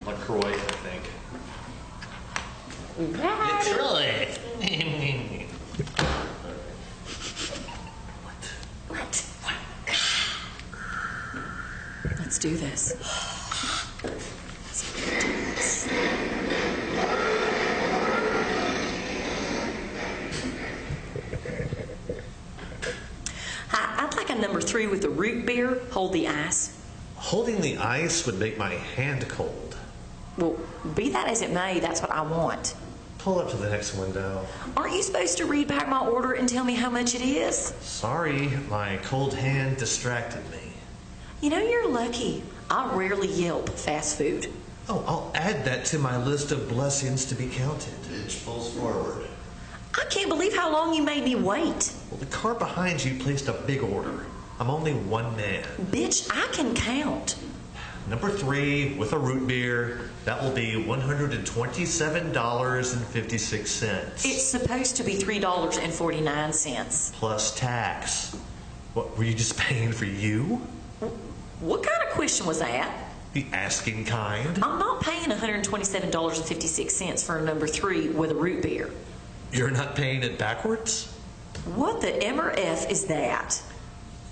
LaCroix, I think. LaCroix. What? Let's do this. Hi, I'd like a number 3 with the root beer. Hold the ice. Holding the ice would make my hand cold. Well, be that as it may, that's what I want. Pull up to the next window. Aren't you supposed to read back my order and tell me how much it is? Sorry, my cold hand distracted me. You know, you're lucky. I rarely Yelp fast food. Oh, I'll add that to my list of blessings to be counted. Bitch pulls forward. I can't believe how long you made me wait. Well, the car behind you placed a big order. I'm only one man. Bitch, I can count. Number 3 with a root beer. That will be $127.56. It's supposed to be $3.49. Plus tax. What, were you just paying for you? What kind of question was that? The asking kind. I'm not paying $127.56 for a number 3 with a root beer. You're not paying it backwards? What the M or F is that?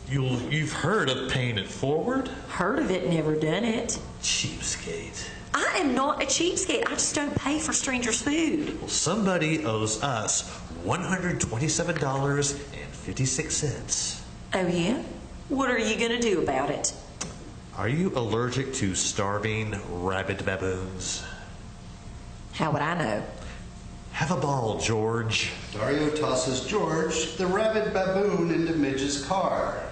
You've heard of paying it forward? Heard of it, never done it. Cheapskate. I am not a cheapskate. I just don't pay for strangers' food. Well, somebody owes us $127.56. Oh, yeah? What are you going to do about it? Are you allergic to starving rabid baboons? How would I know? Have a ball, George. Dario tosses George, the rabid baboon, into Midge's car.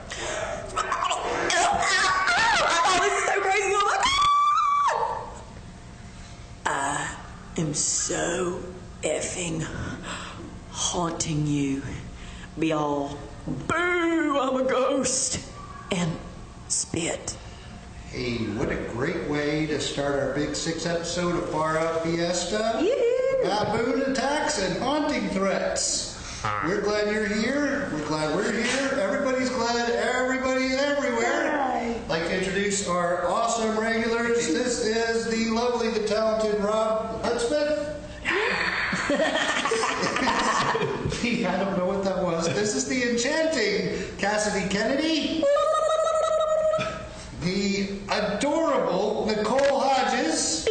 Oh, this is so crazy. Oh, my God. I am so effing haunting you. Be all, boo, I'm a ghost. And spit. Hey, what a great way to start our big 6 episode of Far Out Fiesta. Baboon attacks and haunting threats. We're glad you're here. We're glad we're here. Everybody's glad everybody's everywhere. I'd like to introduce our awesome regulars. This is the lovely, the talented Robb Hudspeth. I don't know what that was. This is the enchanting Cassidy Kennedy. The adorable Nicole Hodges.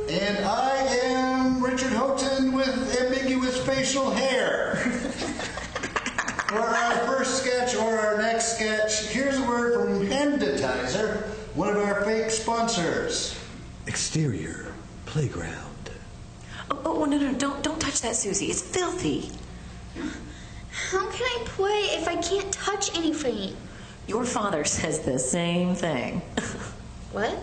And I am Richard Houghton with ambiguous facial hair. For our first sketch or our next sketch, here's a word from Handitizer, one of our fake sponsors. Exterior playground. Oh, no, don't touch that, Susie. It's filthy. How can I play if I can't touch anything? Your father says the same thing. What?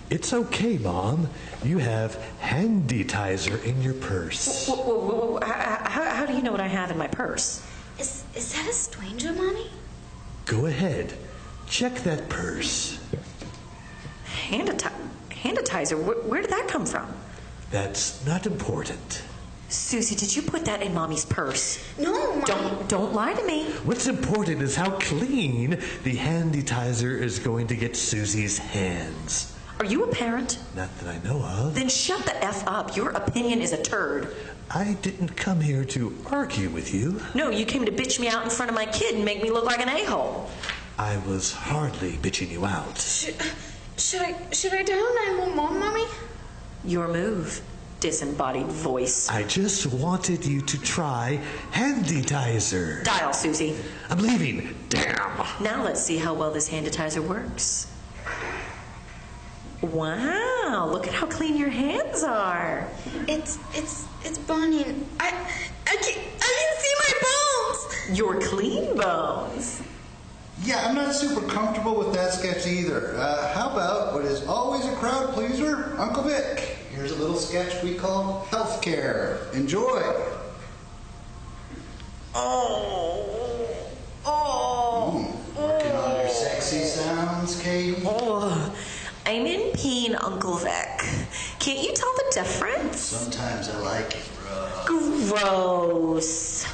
It's okay, Mom. You have Handitizer in your purse. Whoa. How do you know what I have in my purse? Is that a stranger, Mommy? Go ahead. Check that purse. Handitizer? Where did that come from? That's not important. Susie, did you put that in Mommy's purse? No, Mommy. Don't lie to me. What's important is how clean the Handitizer is going to get Susie's hands. Are you a parent? Not that I know of. Then shut the F up. Your opinion is a turd. I didn't come here to argue with you. No, you came to bitch me out in front of my kid and make me look like an a-hole. I was hardly bitching you out. Should I dial 911, Mommy? Your move, disembodied voice. I just wanted you to try Handitizer. Dial, Susie. I'm leaving. Damn. Now let's see how well this Handitizer works. Wow, look at how clean your hands are. It's burning. I can see my bones. Your clean bones. Yeah, I'm not super comfortable with that sketch either. How about what is always a crowd pleaser, Uncle Vic? Here's a little sketch we call Healthcare. Enjoy. Working on your sexy sounds, Katie. I'm in pain, Uncle Vic. Can't you tell the difference? Sometimes I like it rough. Gross.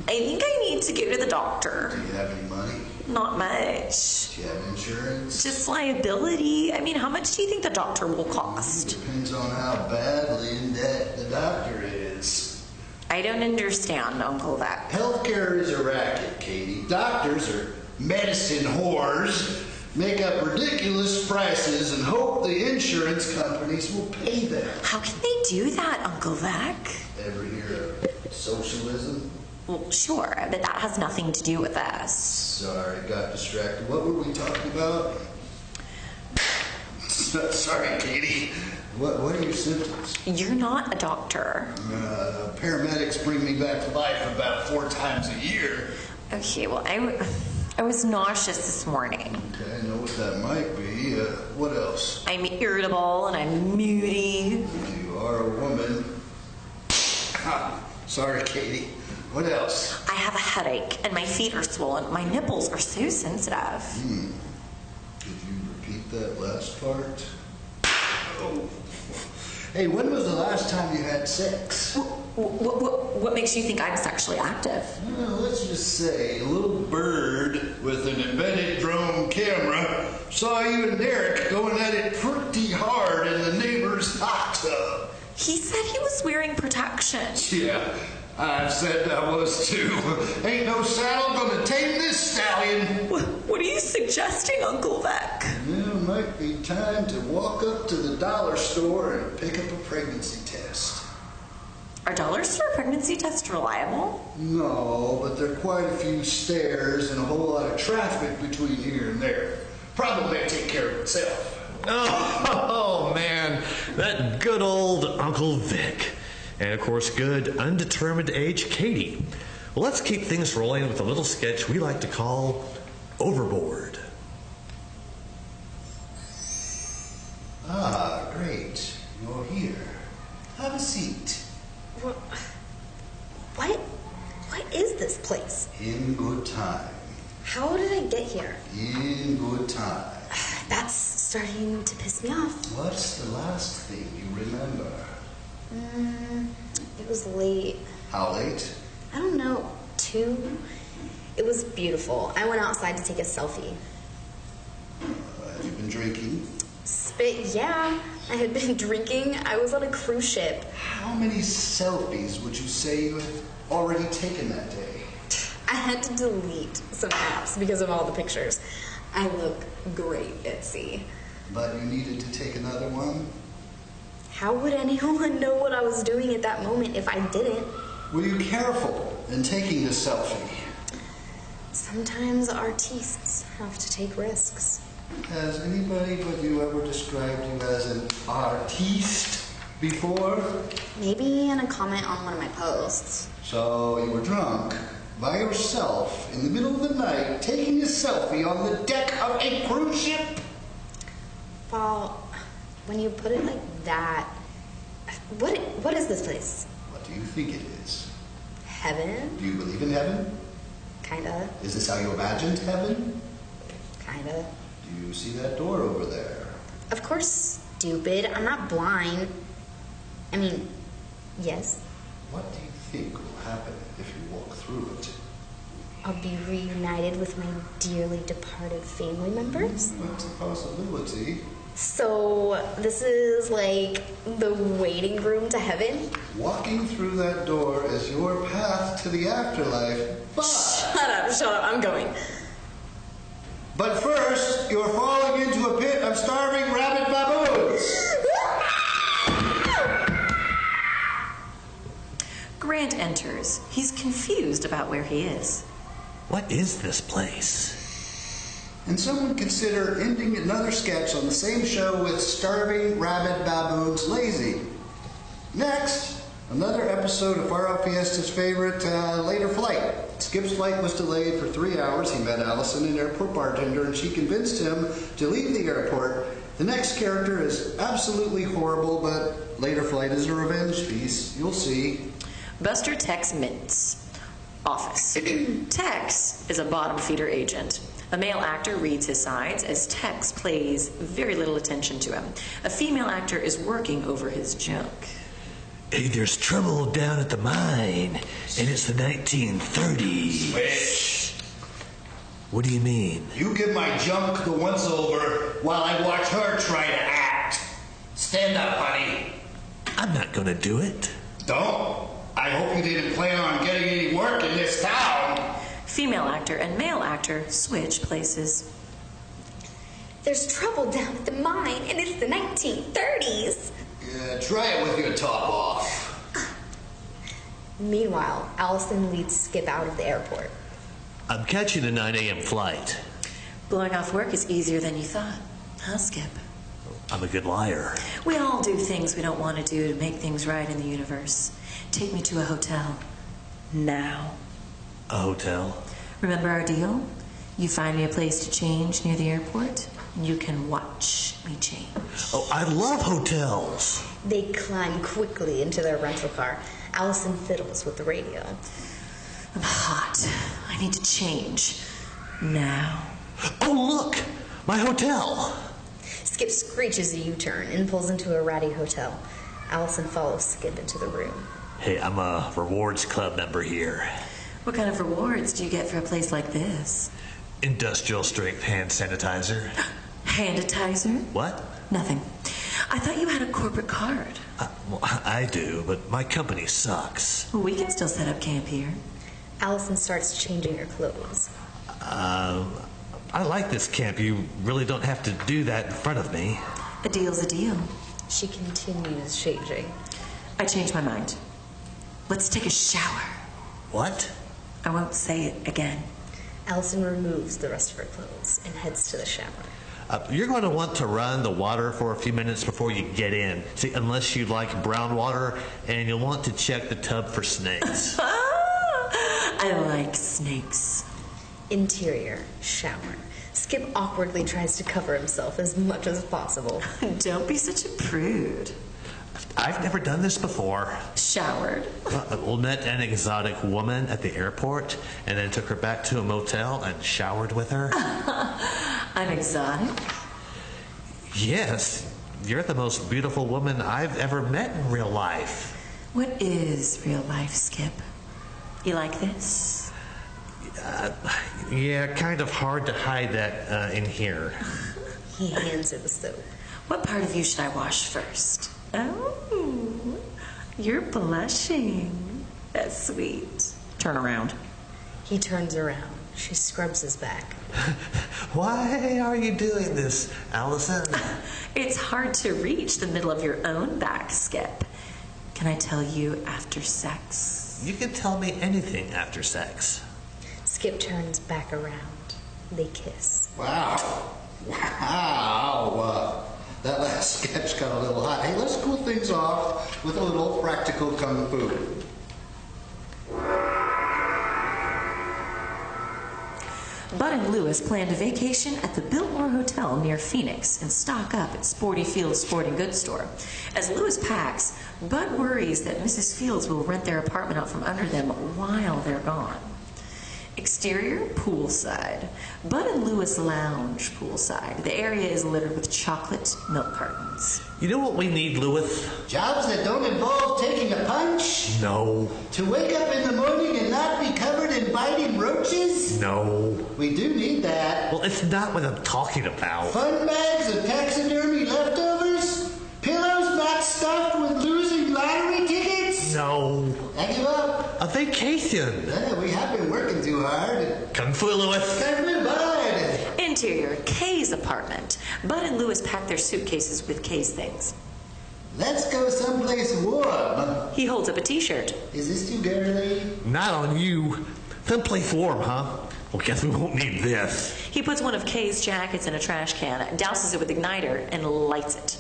I think I need to go to the doctor. Do you have any money? Not much. Do you have insurance? Just liability. I mean, how much do you think the doctor will cost? Depends on how badly in debt the doctor is. I don't understand, Uncle Vic. Healthcare is a racket, Katie. Doctors are medicine whores, make up ridiculous prices and hope the insurance companies will pay them. How can they do that, Uncle Vic? Ever hear of socialism? Well, sure, but that has nothing to do with us. Sorry, got distracted. What were we talking about? Sorry, Katie. What are your symptoms? You're not a doctor. Paramedics bring me back to life about 4 times a year. Okay, well, I was nauseous this morning. Okay, I know what that might be. What else? I'm irritable and I'm moody. You are a woman. Sorry, Katie. What else? I have a headache and my feet are swollen. My nipples are so sensitive. Did you repeat that last part? Oh. Hey, when was the last time you had sex? What makes you think I'm sexually active? Well, let's just say a little bird with an embedded drone camera saw you and Derek going at it pretty hard in the neighbor's hot tub. He said he was wearing protection. Yeah, I said I was too. Ain't no saddle gonna tame this stallion. What are you suggesting, Uncle Vic? Well, it might be time to walk up to the dollar store and pick up a pregnancy test. Are dollar store pregnancy tests reliable? No, but there are quite a few stairs and a whole lot of traffic between here and there. Problem may take care of itself. Oh, man, that good old Uncle Vic. And, of course, good undetermined age Katie. Well, let's keep things rolling with a little sketch we like to call Overboard. Ah, great. You're here. Have a seat. What is this place? In good time. How did I get here? In good time. That's starting to piss me off. What's the last thing you remember? It was late. How late? I don't know, 2? It was beautiful. I went outside to take a selfie. Have you been drinking? Yeah, I had been drinking. I was on a cruise ship. How many selfies would you say you have already taken that day? I had to delete some apps because of all the pictures. I look great at sea. But you needed to take another one? How would anyone know what I was doing at that moment if I didn't? Were you careful in taking the selfie? Sometimes artists have to take risks. Has anybody but you ever described you as an artiste before? Maybe in a comment on one of my posts. So you were drunk by yourself in the middle of the night taking a selfie on the deck of a cruise ship? Well, when you put it like that, what is this place? What do you think it is? Heaven? Do you believe in heaven? Kinda. Is this how you imagined heaven? Kinda. Do you see that door over there? Of course, stupid. I'm not blind. I mean, yes. What do you think will happen if you walk through it? I'll be reunited with my dearly departed family members. That's a possibility. So, this is like the waiting room to heaven? Walking through that door is your path to the afterlife, but... Shut up, I'm going. But first, you're falling into a pit of starving rabid baboons. Grant enters. He's confused about where he is. What is this place? And someone consider ending another sketch on the same show with starving rabid baboons lazy. Next, another episode of Far Out Fiesta's favorite later flight. Skip's flight was delayed for 3 hours. He met Allison, an airport bartender, and she convinced him to leave the airport. The next character is absolutely horrible, but later flight is a revenge piece. You'll see. Buster Tex Mintz. Office. Tex is a bottom feeder agent. A male actor reads his sides as Tex pays very little attention to him. A female actor is working over his junk. Hey, there's trouble down at the mine, and it's the 1930s. Switch. What do you mean? You give my junk the once-over while I watch her try to act. Stand up, honey. I'm not gonna do it. Don't. I hope you didn't plan on getting any work in this town. Female actor and male actor switch places. There's trouble down at the mine, and it's the 1930s. Yeah, try it with your top off. Meanwhile, Allison leads Skip out of the airport. I'm catching a 9 a.m. flight. Blowing off work is easier than you thought. Huh, Skip? I'm a good liar. We all do things we don't want to do to make things right in the universe. Take me to a hotel. Now. A hotel? Remember our deal? You find me a place to change near the airport, and you can watch me change. Oh, I love hotels. They climb quickly into their rental car. Allison fiddles with the radio. I'm hot. I need to change. Now. Oh, look! My hotel! Skip screeches a U-turn and pulls into a ratty hotel. Allison follows Skip into the room. Hey, I'm a rewards club member here. What kind of rewards do you get for a place like this? Industrial strength hand sanitizer. Handitizer? What? Nothing. I thought you had a corporate card. Well, I do, but my company sucks. Well, we can still set up camp here. Allison starts changing her clothes. I like this camp. You really don't have to do that in front of me. A deal's a deal. She continues changing. I changed my mind. Let's take a shower. What? I won't say it again. Allison removes the rest of her clothes and heads to the shower. You're going to want to run the water for a few minutes before you get in. See, unless you like brown water, and you'll want to check the tub for snakes. I like snakes. Interior, shower. Skip awkwardly tries to cover himself as much as possible. Don't be such a prude. I've never done this before. Showered. We met an exotic woman at the airport and then took her back to a motel and showered with her. I'm exotic? Yes, you're the most beautiful woman I've ever met in real life. What is real life, Skip? You like this? Yeah, kind of hard to hide that in here. He hands her the soap. What part of you should I wash first? Oh, you're blushing. That's sweet. Turn around. He turns around. She scrubs his back. Why are you doing this, Allison? It's hard to reach the middle of your own back, Skip. Can I tell you after sex? You can tell me anything after sex. Skip turns back around. They kiss. Wow. Wow. That last sketch got a little hot. Hey, let's cool things off with a little practical kung fu. Bud and Lewis planned a vacation at the Biltmore Hotel near Phoenix and stock up at Sporty Fields Sporting Goods store. As Lewis packs, Bud worries that Mrs. Fields will rent their apartment out from under them while they're gone. Exterior, poolside. Bud and Lewis lounge poolside. The area is littered with chocolate milk cartons. You know what we need, Lewis? Jobs that don't involve taking a punch? No. To wake up in the morning and not be covered in biting roaches? No. We do need that. Well, it's not what I'm talking about. Fun bags of taxidermy leftovers? Pillows not stuffed with losing lottery tickets? No. I give up. A vacation. Yeah, we have been working too hard. Kung Fu, Lewis. Kung Fu Bud. Interior, Kay's apartment. Bud and Lewis pack their suitcases with Kay's things. Let's go someplace warm. He holds up a t-shirt. Is this too girly? Not on you. Someplace warm, huh? Well, guess we won't need this. He puts one of Kay's jackets in a trash can, douses it with igniter, and lights it.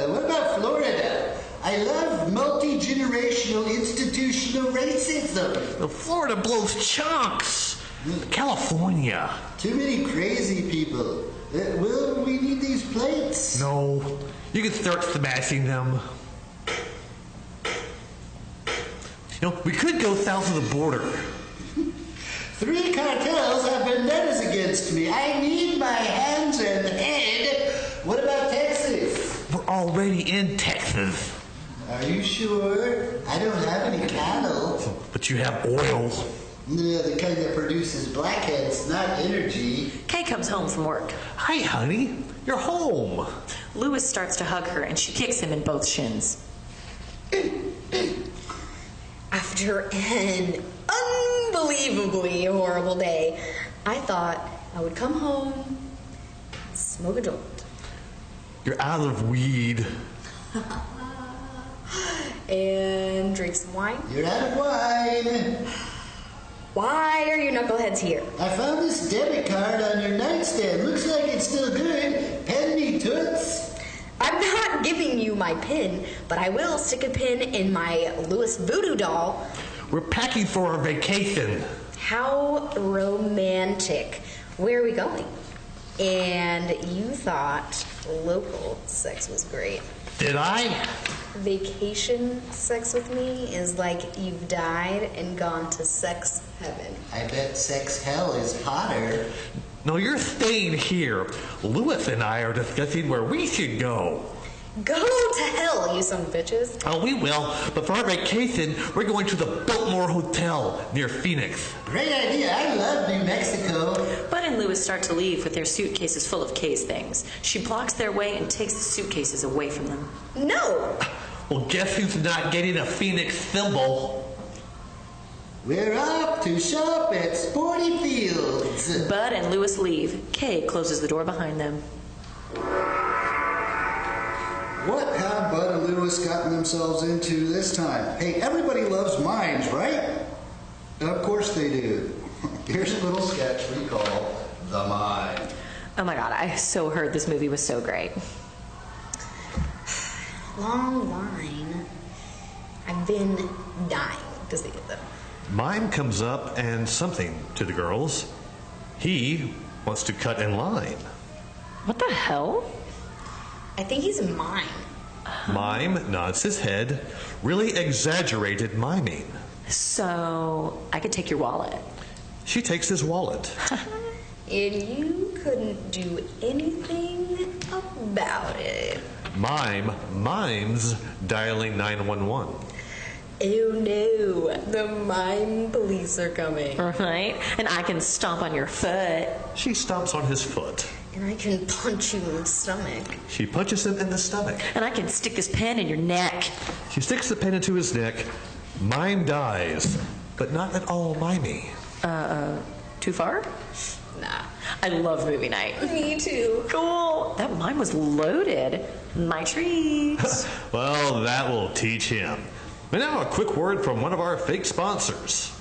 What about Florida? I love multi-generational institutional racism. Well, Florida blows chunks. California. Too many crazy people. Will we need these plates? No. You can start smashing them. You know, we could go south of the border. 3 cartels have vendettas against me. I need my hands and head. What about Texas? We're already in Texas. Are you sure? I don't have any cattle. But you have oil. Yeah, the kind that produces blackheads, not energy. Kay comes home from work. Hi, honey. You're home. Louis starts to hug her, and she kicks him in both shins. After an unbelievably horrible day, I thought I would come home, smoke a joint. You're out of weed. And drink some wine. You're out of wine. Why are you knuckleheads here? I found this debit card on your nightstand. Looks like it's still good. Pen me, toots. I'm not giving you my pin, but I will stick a pin in my Louis voodoo doll. We're packing for our vacation. How romantic. Where are we going? And you thought local sex was great. Did I? Vacation sex with me is like you've died and gone to sex heaven. I bet sex hell is hotter. No, you're staying here. Louis and I are discussing where we should go. Go to hell, you son of bitches. Oh, we will. But for our vacation, we're going to the Biltmore Hotel near Phoenix. Great idea. I love New Mexico. Bud and Louis start to leave with their suitcases full of Kay's things. She blocks their way and takes the suitcases away from them. No! Well, guess who's not getting a Phoenix thimble? We're off to shop at Sporty Fields. Bud and Louis leave. Kay closes the door behind them. What have Bud and Louis gotten themselves into this time? Hey, everybody loves mimes, right? Of course they do. Here's a little sketch we call The Mime. Oh my god, I so heard this movie was so great. Long line. I've been dying to see it though. Mime comes up and something to the girls. He wants to cut in line. What the hell? I think he's a mime. Mime nods his head, really exaggerated miming. So, I could take your wallet. She takes his wallet. And you couldn't do anything about it. Mime mimes dialing 911. Oh no, the mime police are coming. Right? And I can stomp on your foot. She stomps on his foot. And I can punch you in the stomach. She punches him in the stomach. And I can stick this pen in your neck. She sticks the pen into his neck. Mime dies, but not at all mimey. Too far? Nah. I love movie night. Me too. Cool. That mime was loaded. My treat. Well, that will teach him. And now a quick word from one of our fake sponsors.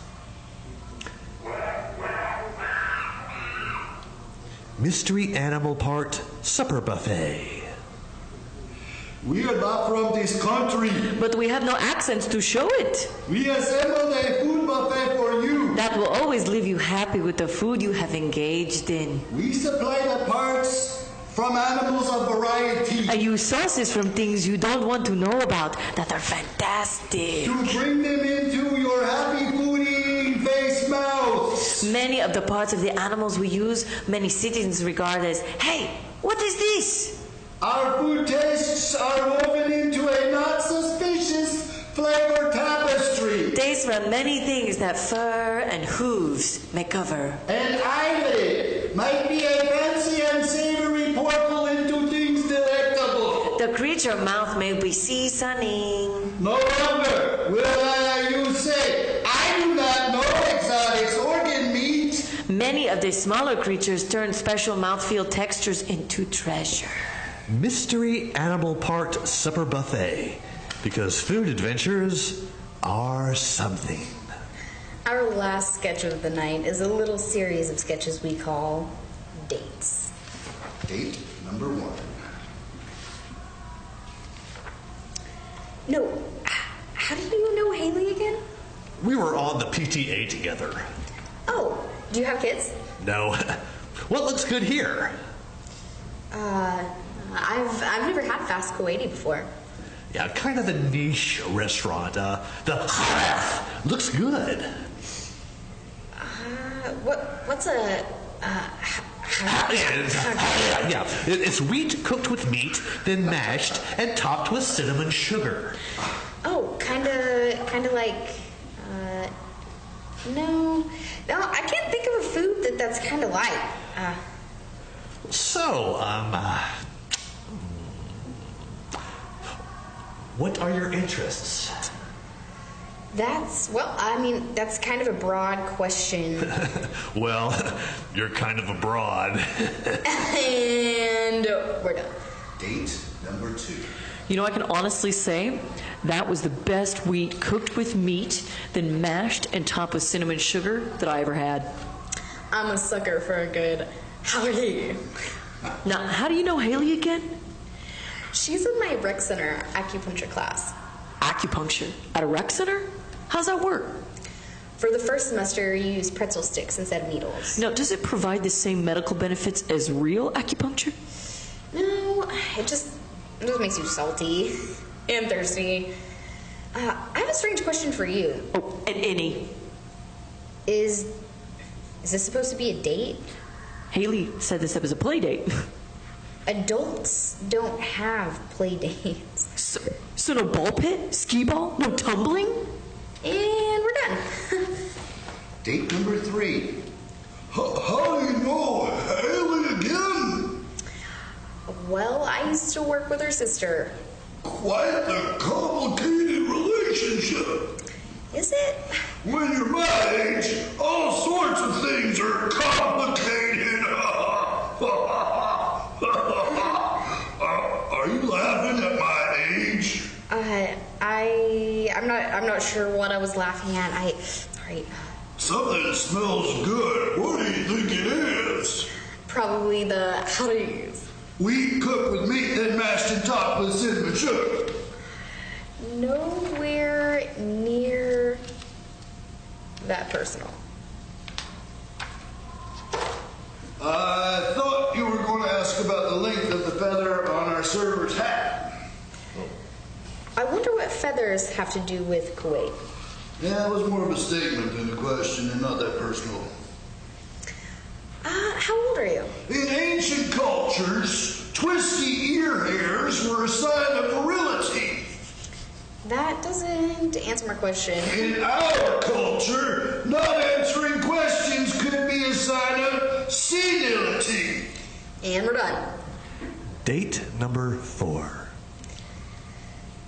Mystery Animal Part Supper Buffet. We are not from this country. But we have no accents to show it. We assembled a food buffet for you. That will always leave you happy with the food you have engaged in. We supply the parts from animals of variety. I use sauces from things you don't want to know about that are fantastic. To bring them into your happy foodie face mouth. Many of the parts of the animals we use, many citizens regard as, hey, what is this? Our food tastes are woven into a not suspicious flavor tapestry. Tastes from many things that fur and hooves may cover. An eyelid might be a fancy and savory portal into things delectable. The creature mouth may be seasoning. No longer will I you say, I do not know exotics organ meat. Many of the smaller creatures turn special mouthfeel textures into treasure. Mystery Animal Part Supper Buffet. Because food adventures are something. Our last sketch of the night is a little series of sketches we call dates. Date number 1. No, how did you know Haley again? We were on the PTA together. Oh, do you have kids? No. What looks good here? I've never had fast Kuwaiti before. Yeah, kind of a niche restaurant. The looks good. What's a Yeah, it's wheat cooked with meat, then mashed and topped with cinnamon sugar. Oh, kind of like no. No, I can't think of a food that's kind of light. So, what are your interests? That's kind of a broad question. Well, you're kind of a broad. And we're done. Date number 2. You know, I can honestly say that was the best wheat cooked with meat, then mashed and topped with cinnamon sugar that I ever had. I'm a sucker for a good howdy. Now, how do you know Haley again? She's in my rec center acupuncture class. Acupuncture? At a rec center? How's that work? For the first semester, you use pretzel sticks instead of needles. Now, does it provide the same medical benefits as real acupuncture? No, it just makes you salty and thirsty. I have a strange question for you. Oh, and any. Is this supposed to be a date? Haley said this up as a play date. Adults don't have play dates. So no ball pit? Skee ball? No tumbling? And we're done. Date number 3. How do you know Haley again? Well, I used to work with her sister. Quite the complicated relationship. Is it? When you're my age, all sorts of things are complicated. Are you laughing at my age? I'm not sure what I was laughing at. Sorry. Something smells good. What do you think it is? Probably the howdies. Wheat cooked with meat, then mashed and topped with cinnamon sugar. Nowhere near that personal. I thought you were going to ask about the length of the feather on our server's hat. I wonder what feathers have to do with Kuwait. Yeah, it was more of a statement than a question and not that personal. How old are you? In ancient cultures, twisty ear hairs were a sign of virility. That doesn't answer my question. In our culture, not answering questions could be a sign of senility. And we're done. Date number 4.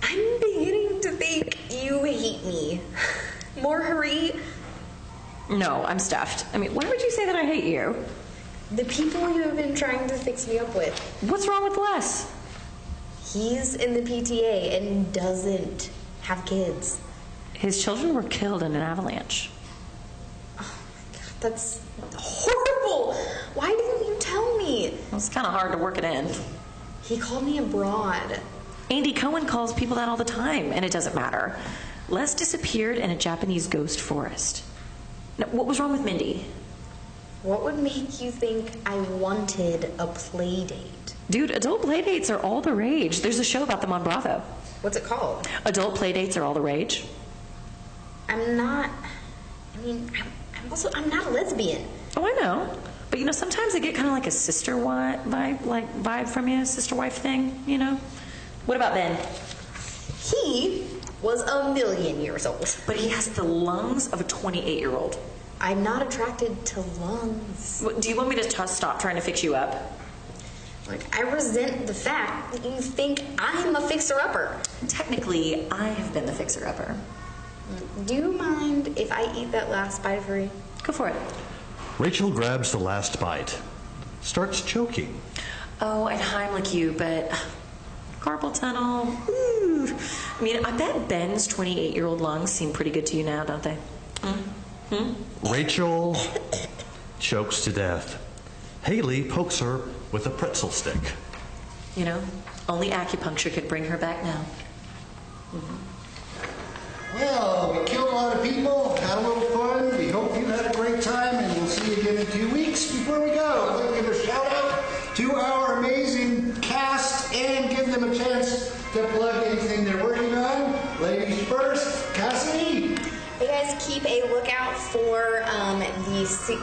I'm beginning to think you hate me. More hurry. No, I'm stuffed. I mean, why would you say that I hate you? The people you have been trying to fix me up with. What's wrong with Les? He's in the PTA and doesn't have kids. His children were killed in an avalanche. Oh my God, that's horrible. Why didn't you tell me? It was kind of hard to work it in. He called me a broad. Andy Cohen calls people that all the time, and it doesn't matter. Les disappeared in a Japanese ghost forest. Now, what was wrong with Mindy? What would make you think I wanted a play date? Dude, adult play dates are all the rage. There's a show about them on Bravo. What's it called? Adult play dates are all the rage. I'm not a lesbian. Oh, I know. But you know, sometimes I get kind of like a sister vibe from you, sister wife thing, you know? What about Ben? He was 1,000,000 years old. But he has the lungs of a 28-year-old. I'm not attracted to lungs. Do you want me to stop trying to fix you up? Like, I resent the fact that you think I'm a fixer-upper. Technically, I have been the fixer-upper. Do you mind if I eat that last bite of hurry? Go for it. Rachel grabs the last bite, starts choking. Oh, I'd Heimlich you, but carpal tunnel. Ooh. I mean, I bet Ben's 28-year-old lungs seem pretty good to you now, don't they? Rachel chokes to death. Haley pokes her with a pretzel stick. You know, only acupuncture could bring her back now. Well, we killed a lot of people, had a little fun. We hope you had a great time, and we'll see you again in 2 weeks. Before we go, I'd like to give a shout out to our amazing cast and give them a chance to plug anything they're working on. Ladies first, Cassidy. Hey guys, keep a lookout for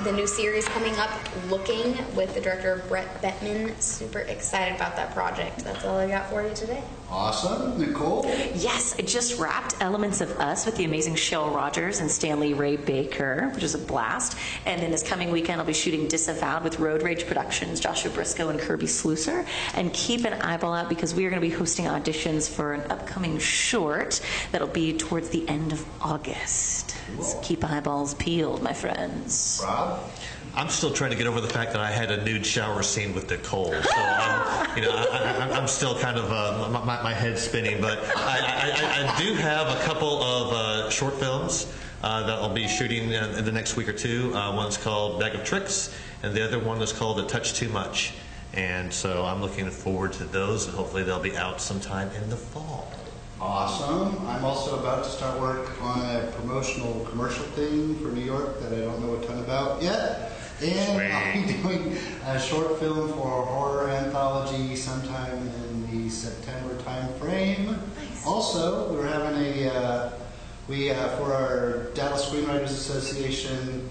the new series coming up, Looking, with the director Brett Bettman. Super excited about that project. That's all I got for you today. Awesome. Nicole? Yes, I just wrapped Elements of Us with the amazing Shel Rogers and Stanley Ray Baker, which is a blast. And then this coming weekend, I'll be shooting Disavowed with Road Rage Productions, Joshua Briscoe and Kirby Slusser. And keep an eyeball out because we are going to be hosting auditions for an upcoming short that'll be towards the end of August. So keep eyeballs peeled, my friends. Rob? I'm still trying to get over the fact that I had a nude shower scene with Nicole. So I'm still kind of my head's spinning. But I do have a couple of short films that I'll be shooting in the next week or two. One's called Bag of Tricks, and the other one is called A Touch Too Much. And so I'm looking forward to those, and hopefully they'll be out sometime in the fall. Awesome. I'm also about to start work on a promotional commercial thing for New York that I don't know a ton about yet. And I'll be doing a short film for a horror anthology sometime in the September time frame. Nice. Also, we're having for our Dallas Screenwriters Association